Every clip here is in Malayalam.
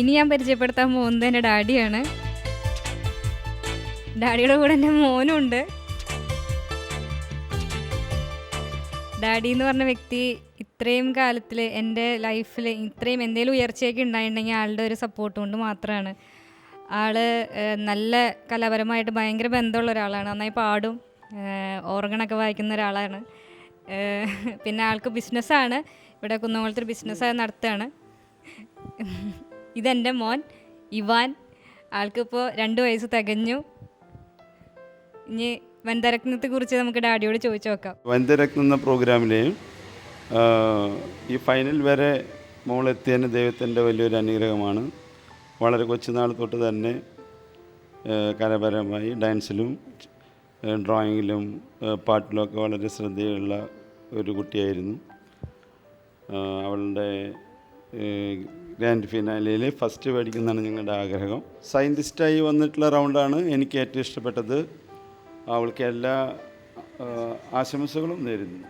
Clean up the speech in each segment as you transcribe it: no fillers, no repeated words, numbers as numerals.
ഇനി ഞാൻ പരിചയപ്പെടുത്താൻ പോകുന്നത് എൻ്റെ ഡാഡിയാണ്. ഡാഡിയുടെ കൂടെ എൻ്റെ മോനുണ്ട്. ഡാഡി എന്ന് പറഞ്ഞ വ്യക്തി ഇത്രയും കാലത്തിൽ എൻ്റെ ലൈഫിൽ ഇത്രയും എന്തെങ്കിലും ഉയർച്ചയൊക്കെ ഉണ്ടായിട്ടുണ്ടെങ്കിൽ ആളുടെ ഒരു സപ്പോർട്ട് കൊണ്ട് മാത്രമാണ്. ആൾ നല്ല കലാപരമായിട്ട് ഭയങ്കര ബന്ധമുള്ള ഒരാളാണ്. നന്നായി പാടും, ഓർഗണൊക്കെ വായിക്കുന്ന ഒരാളാണ്. പിന്നെ ആൾക്ക് ബിസിനസ്സാണ്, ഇവിടെ കുന്നംകുളത്തൊരു ബിസിനസ് നടത്തുകയാണ്. ഇതെൻ്റെ മോൻ ഇവാൻ. ആൾക്കിപ്പോൾ 2 വയസ്സ് തികഞ്ഞു. ഇനി വനിതാരത്നത്തെക്കുറിച്ച് നമുക്ക് ഡാഡിയോട് ചോദിച്ചു നോക്കാം. വനിതാരത്നം എന്ന പ്രോഗ്രാമിലെ ഈ ഫൈനൽ വരെ മോളെത്തിയതിന് ദൈവത്തിൻ്റെ വലിയൊരു അനുഗ്രഹമാണ്. വളരെ കൊച്ചുനാൾ തൊട്ട് തന്നെ കലാപരമായി ഡാൻസിലും ഡ്രോയിങ്ങിലും പാട്ടിലുമൊക്കെ വളരെ ശ്രദ്ധയുള്ള ഒരു കുട്ടിയായിരുന്നു. അവളുടെ ഗ്രാൻഡ് ഫിനാലയിൽ ഫസ്റ്റ് മേടിക്കുന്നതാണ് ഞങ്ങളുടെ ആഗ്രഹം. സയൻറ്റിസ്റ്റായി വന്നിട്ടുള്ള റൗണ്ടാണ് എനിക്ക് ഏറ്റവും ഇഷ്ടപ്പെട്ടത്. അവൾക്ക് എല്ലാ ആശംസകളും നേരുന്നു.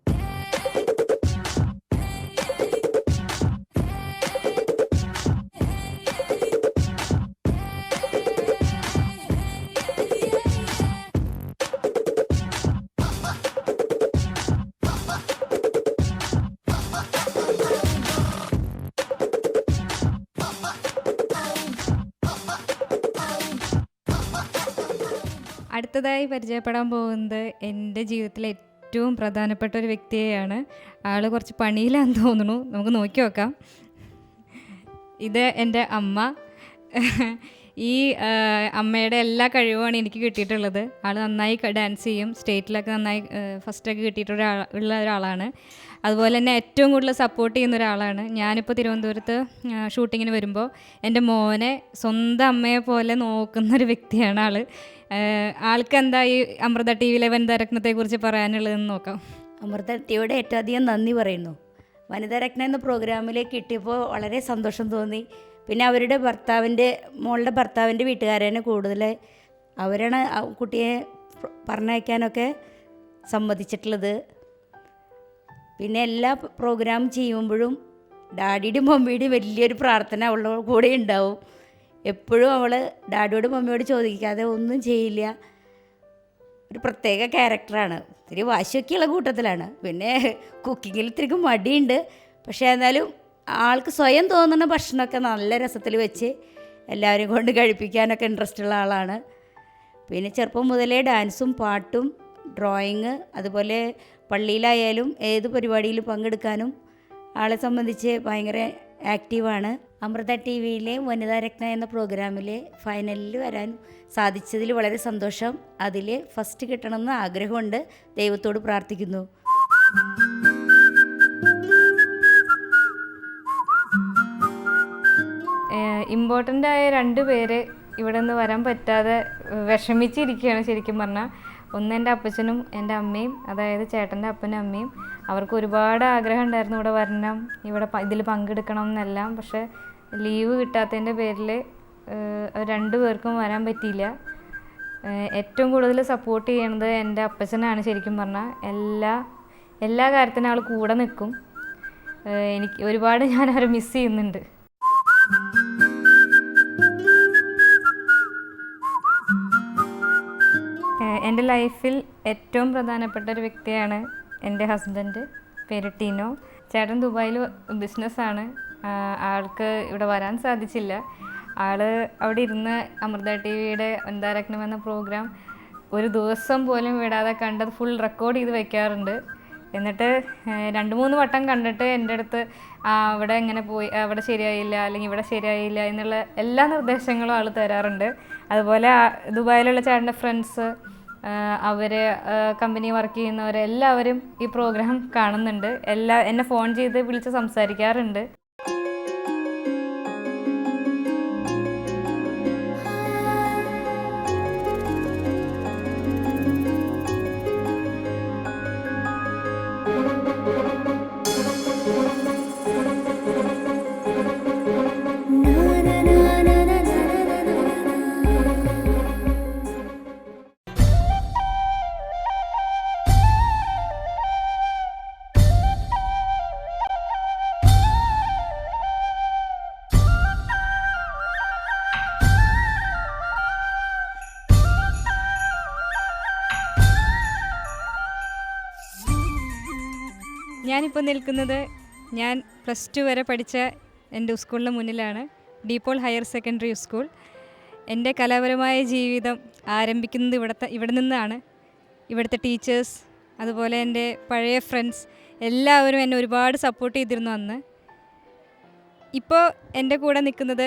അടുത്തതായി പരിചയപ്പെടാൻ പോകുന്നത് എൻ്റെ ജീവിതത്തിലെ ഏറ്റവും പ്രധാനപ്പെട്ട ഒരു വ്യക്തിയെയാണ്. ആൾ കുറച്ച് പണിയിലാണെന്ന് തോന്നുന്നു, നമുക്ക് നോക്കി നോക്കാം. ഇത് എൻ്റെ അമ്മ. ഈ അമ്മയുടെ എല്ലാ കഴിവുമാണ് എനിക്ക് കിട്ടിയിട്ടുള്ളത്. ആൾ നന്നായി ഡാൻസ് ചെയ്യും, സ്റ്റേറ്റിലൊക്കെ നന്നായി ഫസ്റ്റൊക്കെ കിട്ടിയിട്ടുള്ള ഒരാളാണ്. അതുപോലെ തന്നെ ഏറ്റവും കൂടുതൽ സപ്പോർട്ട് ചെയ്യുന്ന ഒരാളാണ്. ഞാനിപ്പോൾ തിരുവനന്തപുരത്ത് ഷൂട്ടിങ്ങിന് വരുമ്പോൾ എൻ്റെ മോനെ സ്വന്തം അമ്മയെ പോലെ നോക്കുന്നൊരു വ്യക്തിയാണ് ആൾ. ആൾക്ക് എന്താ ഈ അമൃത ടി വിയിലെ വനിതാരത്നത്തെക്കുറിച്ച് പറയാനുള്ളതെന്ന് നോക്കാം. അമൃത ടിവിയോട് ഏറ്റവും അധികം നന്ദി പറയുന്നു. വനിതാരത്നം എന്ന പ്രോഗ്രാമിലേക്ക് കിട്ടിയപ്പോൾ വളരെ സന്തോഷം തോന്നി. പിന്നെ അവരുടെ മോളുടെ ഭർത്താവിൻ്റെ വീട്ടുകാരാണ് കൂടുതൽ, അവരാണ് കുട്ടിയെ പറഞ്ഞയക്കാനൊക്കെ സമ്മതിച്ചിട്ടുള്ളത്. പിന്നെ എല്ലാ പ്രോഗ്രാം ചെയ്യുമ്പോഴും ഡാഡിയുടെയും മമ്മിയുടെയും വലിയൊരു പ്രാർത്ഥന അവളുടെ കൂടെ ഉണ്ടാവും. എപ്പോഴും അവൾ ഡാഡിയോടും മമ്മിയോട് ചോദിക്കാതെ ഒന്നും ചെയ്യില്ല. ഒരു പ്രത്യേക ക്യാരക്ടറാണ്. ഇത്തിരി വാശിയൊക്കെയുള്ള കൂട്ടത്തിലാണ്. പിന്നെ കുക്കിങ്ങിൽ ഇത്തിരി മടിയുണ്ട്. പക്ഷേ എന്നാലും ആൾക്ക് സ്വയം തോന്നുന്ന ഭക്ഷണമൊക്കെ നല്ല രസത്തിൽ വെച്ച് എല്ലാവരും കൊണ്ട് കഴിപ്പിക്കാനൊക്കെ ഇൻട്രസ്റ്റ് ഉള്ള ആളാണ്. പിന്നെ ചെറുപ്പം മുതലേ ഡാൻസും പാട്ടും ഡ്രോയിങ് അതുപോലെ പള്ളിയിലായാലും ഏത് പരിപാടിയിലും പങ്കെടുക്കാനും ആളെ സംബന്ധിച്ച് ഭയങ്കര ആക്റ്റീവാണ്. അമൃത ടി വിയിലെ വനിതാരത്നം എന്ന പ്രോഗ്രാമിലെ ഫൈനലിൽ വരാൻ സാധിച്ചതിൽ വളരെ സന്തോഷം. അതിൽ ഫസ്റ്റ് കിട്ടണമെന്ന് ആഗ്രഹമുണ്ട്. ദൈവത്തോട് പ്രാർത്ഥിക്കുന്നു. ഇമ്പോർട്ടൻ്റ് ആയ 2 പേര് ഇവിടെ നിന്ന് വരാൻ പറ്റാതെ വിഷമിച്ചിരിക്കുകയാണ് ശരിക്കും പറഞ്ഞാൽ. ഒന്ന് എൻ്റെ അപ്പച്ചനും എൻ്റെ അമ്മയും, അതായത് ചേട്ടൻ്റെ അപ്പനും അമ്മയും. അവർക്ക് ഒരുപാട് ആഗ്രഹം ഉണ്ടായിരുന്നു ഇവിടെ വരണം, ഇവിടെ ഇതിൽ പങ്കെടുക്കണം എന്നെല്ലാം. പക്ഷേ ലീവ് കിട്ടാത്തതിൻ്റെ പേരിൽ 2 പേർക്കും വരാൻ പറ്റിയില്ല. ഏറ്റവും കൂടുതൽ സപ്പോർട്ട് ചെയ്യണത് എൻ്റെ അപ്പച്ചനാണ് ശരിക്കും പറഞ്ഞാൽ. എല്ലാ കാര്യത്തിനും ആൾ കൂടെ നിൽക്കും. എനിക്ക് ഒരുപാട് ഞാൻ അവരെ മിസ് ചെയ്യുന്നുണ്ട്. എൻ്റെ ലൈഫിൽ ഏറ്റവും പ്രധാനപ്പെട്ട ഒരു വ്യക്തിയാണ് എൻ്റെ ഹസ്ബൻഡ്, പേര് ടീനോ. ചേട്ടൻ ദുബായിൽ ബിസിനസ്സാണ്. ആൾക്ക് ഇവിടെ വരാൻ സാധിച്ചില്ല. ആൾ അവിടെ ഇരുന്ന് അമൃത ടി വിയുടെ വനിതാരത്നം എന്ന പ്രോഗ്രാം ഒരു ദിവസം പോലും വിടാതെ കണ്ടത് ഫുൾ റെക്കോർഡ് ചെയ്ത് വയ്ക്കാറുണ്ട്. എന്നിട്ട് 2-3 വട്ടം കണ്ടിട്ട് എൻ്റെ അടുത്ത് അവിടെ എങ്ങനെ പോയി, അവിടെ ശരിയായില്ല അല്ലെങ്കിൽ ഇവിടെ ശരിയായില്ല എന്നുള്ള എല്ലാ നിർദ്ദേശങ്ങളും ആൾ തരാറുണ്ട്. അതുപോലെ ദുബായിലുള്ള ചേട്ടൻ്റെ ഫ്രണ്ട്സ്, അവർ കമ്പനി വർക്ക് ചെയ്യുന്നവരെല്ലാവരും ഈ പ്രോഗ്രാം കാണുന്നുണ്ട്. എന്നെ ഫോൺ ചെയ്ത് വിളിച്ച് സംസാരിക്കാറുണ്ട്. ഞാനിപ്പോൾ നിൽക്കുന്നത് ഞാൻ +2 വരെ പഠിച്ച എൻ്റെ സ്കൂളിന് മുന്നിലാണ്, ഡീപോൾ ഹയർ സെക്കൻഡറി സ്കൂൾ. എൻ്റെ കലാപരമായ ജീവിതം ആരംഭിക്കുന്നത് ഇവിടെ നിന്നാണ്. ഇവിടുത്തെ ടീച്ചേഴ്സ്, അതുപോലെ എൻ്റെ പഴയ ഫ്രണ്ട്സ് എല്ലാവരും എന്നെ ഒരുപാട് സപ്പോർട്ട് ചെയ്തിരുന്നു അന്ന്. ഇപ്പോൾ എൻ്റെ കൂടെ നിൽക്കുന്നത്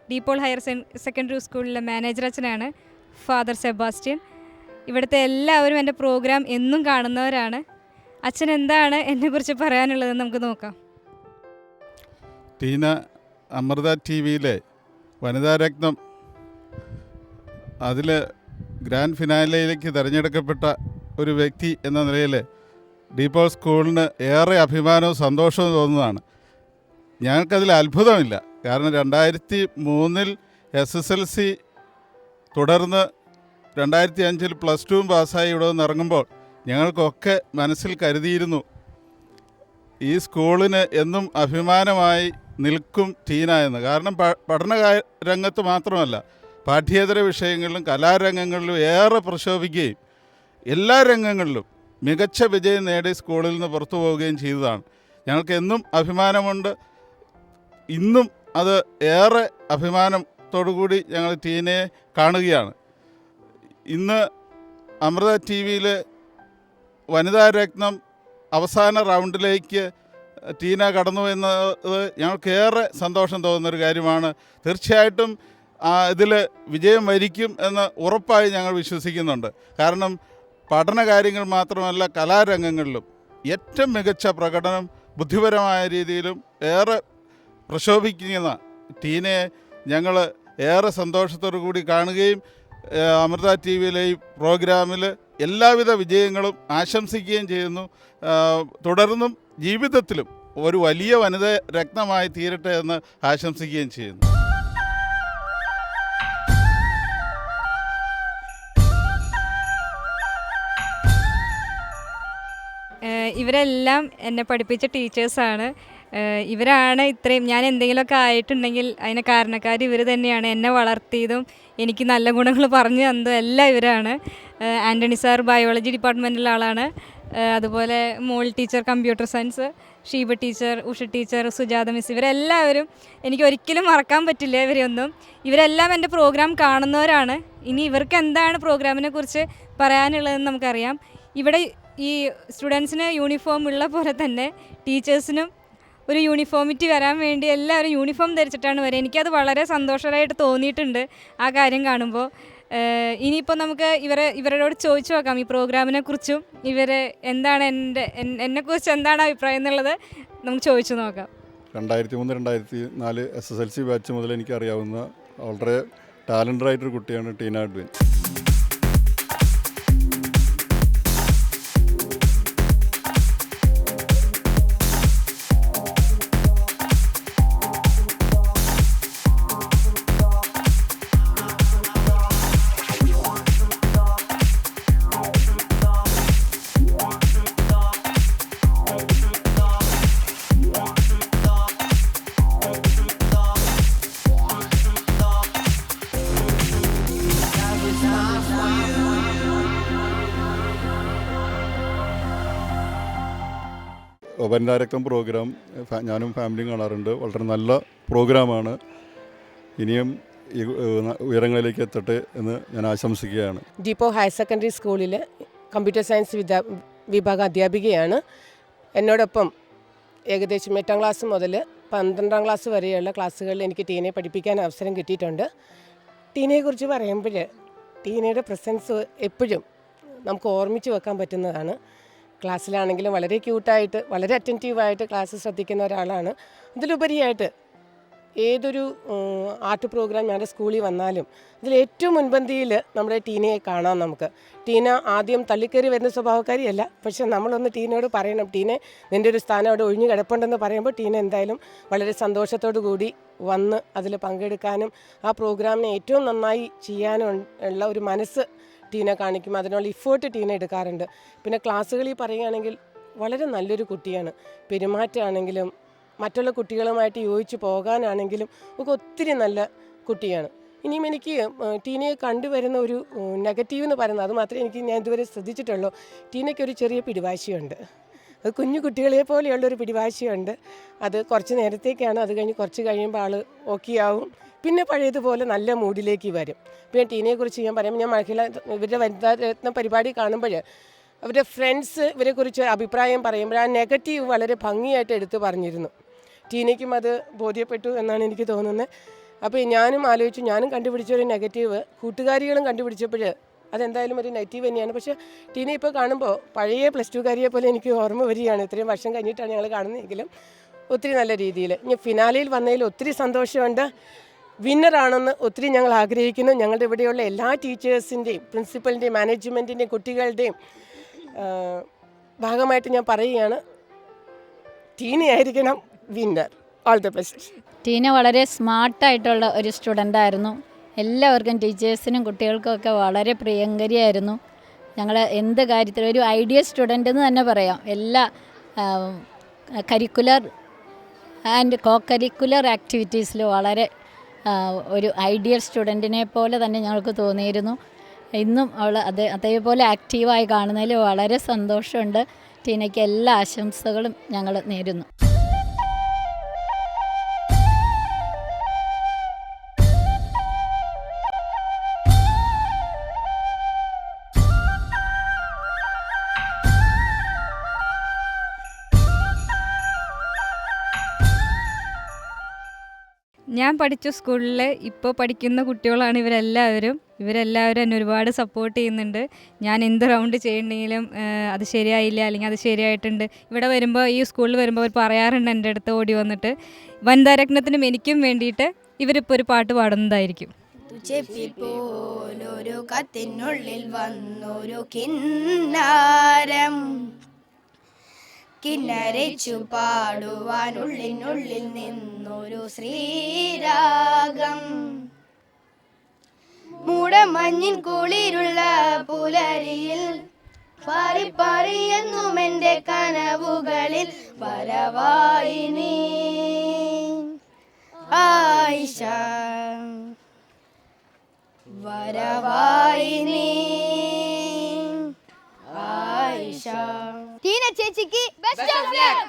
ഡീപോൾ ഹയർ സെക്കൻഡറി സ്കൂളിലെ മാനേജർ അച്ഛനാണ്, ഫാദർ സെബാസ്റ്റ്യൻ. ഇവിടുത്തെ എല്ലാവരും എൻ്റെ പ്രോഗ്രാം എന്നും കാണുന്നവരാണ്. അച്ഛൻ എന്താണ് എന്നെക്കുറിച്ച് പറയാനുള്ളതെന്ന് നമുക്ക് നോക്കാം. ടീന അമൃത TV-യിലെ വനിതാരത്നം അതിൽ ഗ്രാൻഡ് ഫിനാലയിലേക്ക് തിരഞ്ഞെടുക്കപ്പെട്ട ഒരു വ്യക്തി എന്ന നിലയിൽ ഡീപോൾ സ്കൂളിന് ഏറെ അഭിമാനവും സന്തോഷവും തോന്നുന്നതാണ്. ഞങ്ങൾക്കതിൽ അത്ഭുതമില്ല. കാരണം 2003 SSLC തുടർന്ന് 2005 +2 പാസ്സായി ഇവിടെ നിന്ന് ഇറങ്ങുമ്പോൾ ഞങ്ങൾക്കൊക്കെ മനസ്സിൽ കരുതിയിരുന്നു ഈ സ്കൂളിന് എന്നും അഭിമാനമായി നിൽക്കും ടീന എന്ന്. കാരണം പഠന രംഗത്ത് മാത്രമല്ല, പാഠ്യേതര വിഷയങ്ങളിലും കലാരംഗങ്ങളിലും ഏറെ പ്രശോഭിക്കുകയും എല്ലാ രംഗങ്ങളിലും മികച്ച വിജയം നേടി സ്കൂളിൽ നിന്ന് പുറത്തു പോവുകയും ചെയ്തതാണ്. ഞങ്ങൾക്ക് എന്നും അഭിമാനമുണ്ട്. ഇന്നും അത് ഏറെ അഭിമാനത്തോടുകൂടി ഞങ്ങൾ ടീനയെ കാണുകയാണ്. ഇന്ന് അമൃത TV-യിൽ വനിതാരത്നം അവസാന റൗണ്ടിലേക്ക് ടീന കടന്നു എന്നത് ഞങ്ങൾക്കേറെ സന്തോഷം തോന്നുന്നൊരു കാര്യമാണ്. തീർച്ചയായിട്ടും ഇതിൽ വിജയം വരിക്കും എന്ന് ഉറപ്പായി ഞങ്ങൾ വിശ്വസിക്കുന്നുണ്ട്. കാരണം പഠന കാര്യങ്ങൾ മാത്രമല്ല, കലാരംഗങ്ങളിലും ഏറ്റവും മികച്ച പ്രകടനം ബുദ്ധിപരമായ രീതിയിലും ഏറെ പ്രശോഭിക്കുന്ന ടീനയെ ഞങ്ങൾ ഏറെ സന്തോഷത്തോടു കൂടി കാണുകയും അമൃത TV-യിലെ ഈ പ്രോഗ്രാമിൽ എല്ലാവിധ വിജയങ്ങളും ആശംസിക്കുകയും ചെയ്യുന്നു. തുടർന്നും ജീവിതത്തിലും ഒരു വലിയ വനിത രത്നമായി തീരട്ടെ എന്ന് ആശംസിക്കുകയും ചെയ്യുന്നു. ഇവരെല്ലാം എന്നെ പഠിപ്പിച്ച ടീച്ചേഴ്സാണ്. ഇവരാണ് ഇത്രയും ഞാൻ എന്തെങ്കിലുമൊക്കെ ആയിട്ടുണ്ടെങ്കിൽ അതിന് കാരണക്കാർ ഇവർ തന്നെയാണ്. എന്നെ വളർത്തിയതും എനിക്ക് നല്ല ഗുണങ്ങൾ പറഞ്ഞു തന്നതും എല്ലാം ഇവരാണ്. ആൻ്റണി സാർ ബയോളജി ഡിപ്പാർട്ട്മെൻറ്റിലെ ആളാണ്. അതുപോലെ മോൾ teacher computer science, Sheeba teacher, Usha teacher, Sujatha miss, ഇവരെല്ലാവരും എനിക്ക് ഒരിക്കലും മറക്കാൻ പറ്റില്ല. ഇവരെയൊന്നും ഇവരെല്ലാം എൻ്റെ പ്രോഗ്രാം കാണുന്നവരാണ്. ഇനി ഇവർക്ക് എന്താണ് പ്രോഗ്രാമിനെ കുറിച്ച് പറയാനുള്ളതെന്ന് നമുക്കറിയാം. ഇവിടെ ഈ സ്റ്റുഡൻസിന് യൂണിഫോം ഉള്ള പോലെ തന്നെ ടീച്ചേഴ്സിനും ഒരു യൂണിഫോമിറ്റി വരാൻ വേണ്ടി എല്ലാവരും യൂണിഫോം ധരിച്ചിട്ടാണ് വരിക. എനിക്കത് വളരെ സന്തോഷകരമായിട്ട് തോന്നിയിട്ടുണ്ട് ആ കാര്യം കാണുമ്പോൾ. ഇനിയിപ്പോൾ നമുക്ക് ഇവരോട് ചോദിച്ചു നോക്കാം ഈ പ്രോഗ്രാമിനെ കുറിച്ചും ഇവർ എന്താണ് എന്നെക്കുറിച്ച് എന്താണ് അഭിപ്രായം എന്നുള്ളത് നമുക്ക് ചോദിച്ചു നോക്കാം. 2003-2004 SSLC ബാച്ച് മുതൽ എനിക്കറിയാവുന്ന വളരെ ടാലൻ്റഡായിട്ടൊരു കുട്ടിയാണ് ടീന എഡ്വിൻ. വനിതാരത്നം പ്രോഗ്രാം ഞാനും ഫാമിലിയും കാണാറുണ്ട്. വളരെ നല്ല പ്രോഗ്രാമാണ്. ഇനിയും ഈ ഉയരങ്ങളിലേക്ക് എത്തട്ടെ എന്ന് ഞാൻ ആശംസിക്കുകയാണ്. ഡീപോൾ ഹയർ സെക്കൻഡറി സ്കൂളിൽ കമ്പ്യൂട്ടർ സയൻസ് വിഭാഗം അധ്യാപികയാണ്. എന്നോടൊപ്പം ഏകദേശം 8ാം ക്ലാസ് മുതൽ 12ാം ക്ലാസ് വരെയുള്ള ക്ലാസ്സുകളിൽ എനിക്ക് ടീനയെ പഠിപ്പിക്കാൻ അവസരം കിട്ടിയിട്ടുണ്ട്. ടീനയെക്കുറിച്ച് പറയുമ്പോൾ ടീനയുടെ പ്രസൻസ് എപ്പോഴും നമുക്ക് ഓർമ്മിച്ച് വെക്കാൻ പറ്റുന്നതാണ്. ക്ലാസ്സിലാണെങ്കിലും വളരെ ക്യൂട്ടായിട്ട് വളരെ അറ്റൻറ്റീവായിട്ട് ക്ലാസ് ശ്രദ്ധിക്കുന്ന ഒരാളാണ്. അതിലുപരിയായിട്ട് ഏതൊരു ആർട്ട് പ്രോഗ്രാം ഞങ്ങളുടെ സ്കൂളിൽ വന്നാലും അതിൽ ഏറ്റവും മുൻപന്തിയിൽ നമ്മുടെ ടീനയെ കാണാം നമുക്ക്. ടീന ആദ്യം തള്ളിക്കയറി വരുന്ന സ്വഭാവക്കാരിയല്ല. പക്ഷെ നമ്മളൊന്ന് ടീനയോട് പറയണം, ടീനെ നിൻ്റെ ഒരു സ്ഥാനം അവിടെ ഒഴിഞ്ഞു കിടപ്പുണ്ടെന്ന് പറയുമ്പോൾ ടീന എന്തായാലും വളരെ സന്തോഷത്തോടു കൂടി വന്ന് അതിൽ പങ്കെടുക്കാനും ആ പ്രോഗ്രാമിനെ ഏറ്റവും നന്നായി ചെയ്യാനും ഉള്ള ഒരു മനസ്സ് ടീന കാണിക്കും. അതിനുള്ള ഇഫേർട്ട് ടീന എടുക്കാറുണ്ട്. പിന്നെ ക്ലാസ്സുകളിൽ പറയുകയാണെങ്കിൽ വളരെ നല്ലൊരു കുട്ടിയാണ്. പെരുമാറ്റമാണെങ്കിലും മറ്റുള്ള കുട്ടികളുമായിട്ട് യോജിച്ച് പോകാനാണെങ്കിലും ഒക്കെ ഒത്തിരി നല്ല കുട്ടിയാണ്. ഇനിയും എനിക്ക് ടീനയെ കണ്ടുവരുന്ന ഒരു നെഗറ്റീവ് എന്ന് പറയുന്നത് അത് മാത്രമേ ഞാൻ ഇതുവരെ ശ്രദ്ധിച്ചിട്ടുള്ളൂ. ടീനയ്ക്കൊരു ചെറിയ പിടിവാശിയുണ്ട്. അത് കുഞ്ഞു കുട്ടികളെ പോലെയുള്ളൊരു പിടിവാശിയുണ്ട്. അത് കുറച്ച് നേരത്തേക്കാണ്, അത് കഴിഞ്ഞ് കുറച്ച് കഴിയുമ്പോൾ ആൾ ഓക്കെ ആവും. പിന്നെ പഴയതുപോലെ നല്ല മൂഡിലേക്ക് വരും. പിന്നെ ടീനെക്കുറിച്ച് ഞാൻ പറയുമ്പോൾ, ഞാൻ ഇവരുടെ വനിതാ രത്ന പരിപാടി കാണുമ്പോൾ അവരുടെ ഫ്രണ്ട്സ് ഇവരെക്കുറിച്ച് അഭിപ്രായം പറയുമ്പോൾ ആ നെഗറ്റീവ് വളരെ ഭംഗിയായിട്ട് എടുത്തു പറഞ്ഞിരുന്നു. ടീനയ്ക്കും അത് ബോധ്യപ്പെട്ടു എന്നാണ് എനിക്ക് തോന്നുന്നത്. അപ്പോൾ ഞാനും ആലോചിച്ചു, ഞാനും കണ്ടുപിടിച്ചൊരു നെഗറ്റീവ് കൂട്ടുകാരികളും കണ്ടുപിടിച്ചപ്പോൾ അതെന്തായാലും ഒരു നെഗറ്റീവ് തന്നെയാണ്. പക്ഷേ ടീനെ ഇപ്പോൾ കാണുമ്പോൾ പഴയ +2 കാരിയെ പോലെ എനിക്ക് ഓർമ്മ വരികയാണ്. ഇത്രയും വർഷം കഴിഞ്ഞിട്ടാണ് ഞങ്ങൾ കാണുന്നതെങ്കിലും ഒത്തിരി നല്ല രീതിയിൽ. ഇനി ഫിനാലയിൽ വന്നതിൽ ഒത്തിരി സന്തോഷമുണ്ട്. വിന്നറാണെന്ന് ഒത്തിരി ഞങ്ങൾ ആഗ്രഹിക്കുന്നു. ഞങ്ങളുടെ ഇവിടെയുള്ള എല്ലാ ടീച്ചേഴ്സിൻ്റെയും പ്രിൻസിപ്പലിൻ്റെയും മാനേജ്മെൻറ്റിൻ്റെയും കുട്ടികളുടെയും ഭാഗമായിട്ട് ഞാൻ പറയുകയാണ്, ടീനയായിരിക്കണം winner. All the best. Tina വളരെ സ്മാർട്ടായിട്ടുള്ള ഒരു സ്റ്റുഡൻ്റായിരുന്നു. എല്ലാവർക്കും, ടീച്ചേഴ്സിനും കുട്ടികൾക്കൊക്കെ വളരെ പ്രിയങ്കരിയായിരുന്നു. ഞങ്ങൾ എന്ത് കാര്യത്തിലും ഒരു ഐഡിയൽ സ്റ്റുഡൻ്റ് എന്ന് തന്നെ പറയാം. എല്ലാ കരിക്കുലർ ആൻഡ് കോ കരിക്കുലർ ആക്ടിവിറ്റീസിൽ വളരെ ഒരു ഐഡിയൽ സ്റ്റുഡൻറ്റിനെ പോലെ തന്നെ ഞങ്ങൾക്ക് തോന്നിയിരുന്നു. ഇന്നും അവൾ അതേപോലെ ആക്റ്റീവായി കാണുന്നതിൽ വളരെ സന്തോഷമുണ്ട്. ടീനയ്ക്ക് എല്ലാ ആശംസകളും ഞങ്ങൾ നേരുന്നു. ഞാൻ പഠിച്ച സ്കൂളിൽ ഇപ്പോൾ പഠിക്കുന്ന കുട്ടികളാണ് ഇവരെല്ലാവരും എന്നെ ഒരുപാട് സപ്പോർട്ട് ചെയ്യുന്നുണ്ട്. ഞാൻ എന്ത് റൗണ്ട് ചെയ്യണമെങ്കിലും അത് ശരിയായില്ല അല്ലെങ്കിൽ അത് ശരിയായിട്ടുണ്ട്, ഇവിടെ വരുമ്പോൾ, ഈ സ്കൂളിൽ വരുമ്പോൾ അവർ പറയാറുണ്ട് എൻ്റെ അടുത്ത് ഓടി വന്നിട്ട്. വനിതാരത്നത്തിനും എനിക്കും വേണ്ടിയിട്ട് ഇവരിപ്പോൾ ഒരു പാട്ട് പാടുന്നതായിരിക്കും. പോലൊരു കത്തിനുള്ളിൽ വന്നൊരു കിന്നാരം, കിന്നരിച്ചു പാടുവാനുള്ളിനുള്ളിൽ നിന്നൊരു ശ്രീരാഗം. മൂടമഞ്ഞിൻ കുളിരുള്ള പുലരിയിൽ പാറിപ്പാറിയെന്നും എൻ്റെ കനവുകളിൽ വരവായി നീ ആയിഷ, വരവായി നീ ആയിഷ. ടീന ചേച്ചിക്ക് ബെസ്റ്റ് ഓഫ് ലക്ക്.